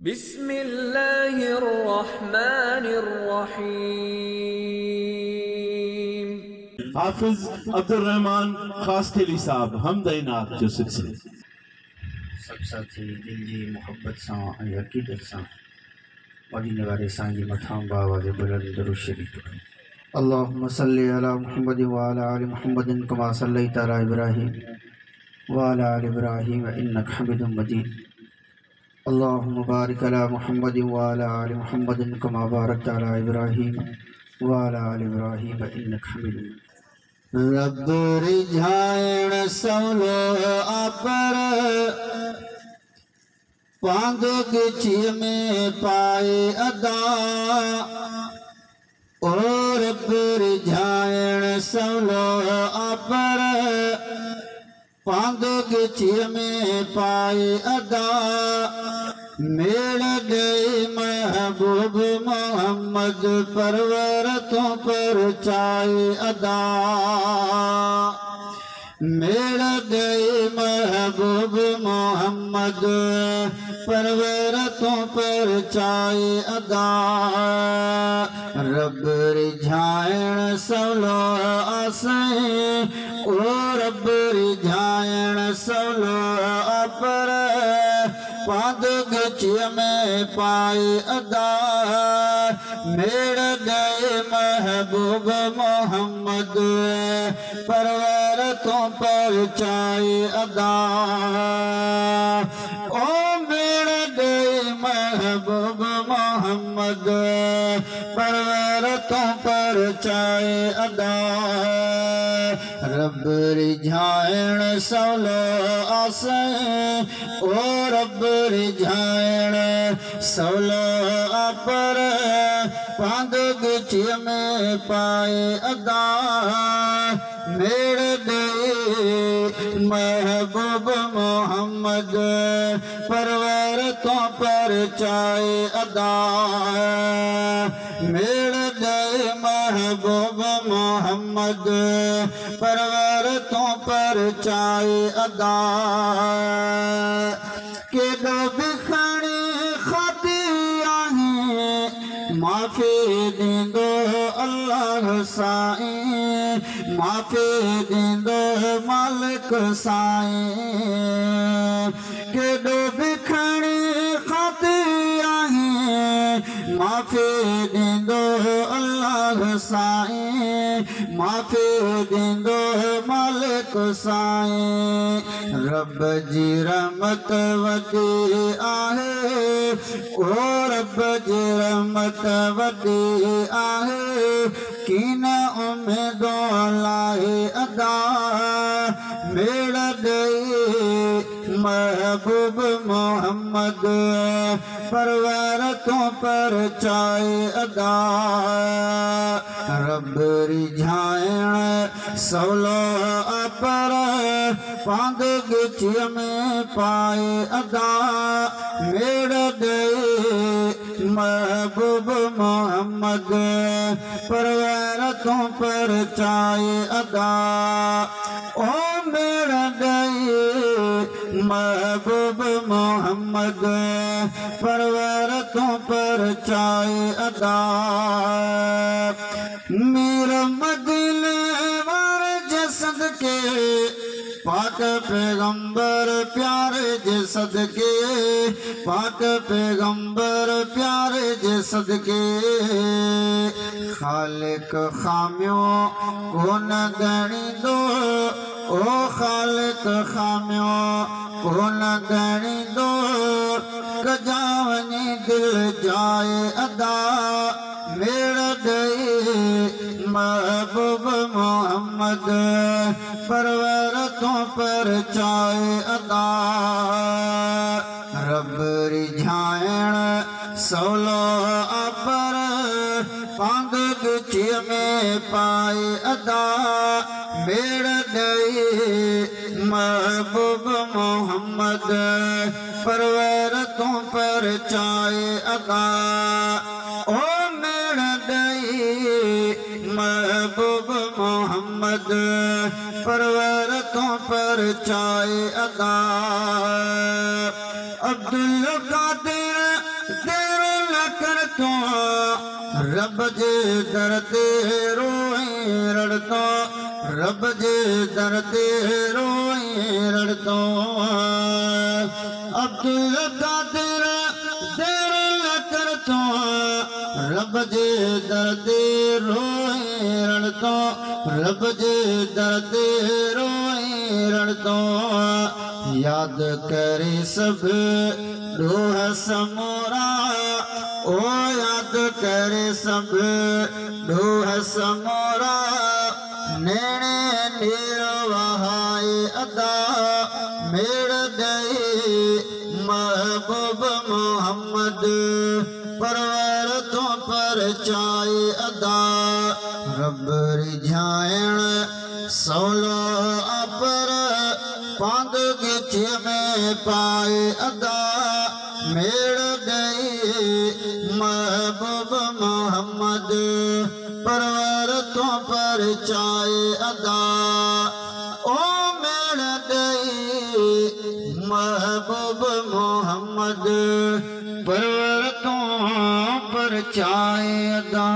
बिस्मिल्लाहिर्रहमानिर्रहीम। हाफिज अब्दुल रहमान खास खेली साहब हमदइनात जो सिलसिले सब साथी दिल जी मोहब्बत सां ऐं अक़ीदत सां मदीने वारे साईं जी मथां बावाज़ बुलंद दरूद शरीफ पढ़ो। अल्लाहुम्मा सल्लि अला मुहम्मद व अला आलि मुहम्मद कमा सल्लैता अला इब्राहीम व अला आलि इब्राहीम इन्नका हमीदुम मजीद। अल्लाहुम्मा बारिक अला मुहम्मद व अला आलि मुहम्मद कमा बारकता अला इब्राहीम व अला आलि इब्राहीम इन्नका हमीदुम मजीद। रब रिझाइण सवलो अपर पांद गिची में पाए अदा ओ रब रिझाइण सवलो अपर पांद गिची में पाए अदा मेड़ गए महबूब मोहम्मद परवर तो पर चाहे अदा मेड़ गए महबूब मोहम्मद परवर तो पर चाहे अदा रब रिझाइण सवलो आसे ओ रब रिझाइण सवलो अपर पांद गिची में पाए अदा मेड़ गए महबूब मोहम्मद परवर तो पर चाहे अदा ओ मेड़ गए महबूब मोहम्मद परवर तो पर चाहे अदा रब रिझाइण सवलो आसे ओ रब रिझाइण सवलो अपर पांद गिची में पाए अदा मेड़ गए महबूब मोहम्मद परवर तो पर चाहे अदा मेड़ गए महबूब मोहम्मद परवर तो पर चाहे अदा के दो बिखणी खाती आहे माफ़ी दींदो अल्लाह साईं माफ़ी दींदो मालिक साईं केॾो बिखणी खाती आहे माफ़ी दींदो अल्लाह साईं माफ़ी दींदो मालिक साईं रब जी रहमत वॾी आहे ओ रब जी रहमत वॾी आहे कीन उम्मीदो लाए अदा मेड़ गई महबूब मोहम्मद परवर तो पर चाहे अदा रब रिझाइण सवलो अपर पांद गिची में पाए अदा मेड़ गए महबूब मोहम्मद परवर तो पर चाहे अदा ओ मेड़ गए महबूब मोहम्मद परवर तो पर चाहे अदा मेरा मदीने वाले जसद के पाक पैगंबर प्यारे जे सदके पाक पैगंबर प्यारे जे सदके खालिक खामियों को न गणी दो ओ खालिक खामियों को न गणी दो कजावनी दिल जाए अदा मेड़ गए महबूब मोहम्मद परवर तो पर चाहे अदा रब रिझाइण सवलो अपर पांद गिची में पाए अदा मेड़ गए महबूब मोहम्मद परवर तो पर चाहे अदा ओ मेड़ गए महबूब मोहम्मद परवर तो पर चाहे अदा अब्दुल कादिर देर न कर तू रब जे दर ते रोए रड़तो रब जे दर ते रोए रड़तो अब्दुल कादिर देर न कर तू रब जे दर ते रोए रड़तो रब जे दर ते रोए रड़तो याद करे सब डोह समोरा ओ याद करे सब डोह समोरा नेणे नीर वहाए अदा मेड़ गए महबूब मोहम्मद परवर तो पर चाए अदा रब रिझाइण सौलो अपर पांग गिछ में पाए अदा मेड़ गई महबूब मोहम्मद परवर तो पर चाए अदा ओ मेड़ गई महबूब मोहम्मद परवर तो पर चाए अदा।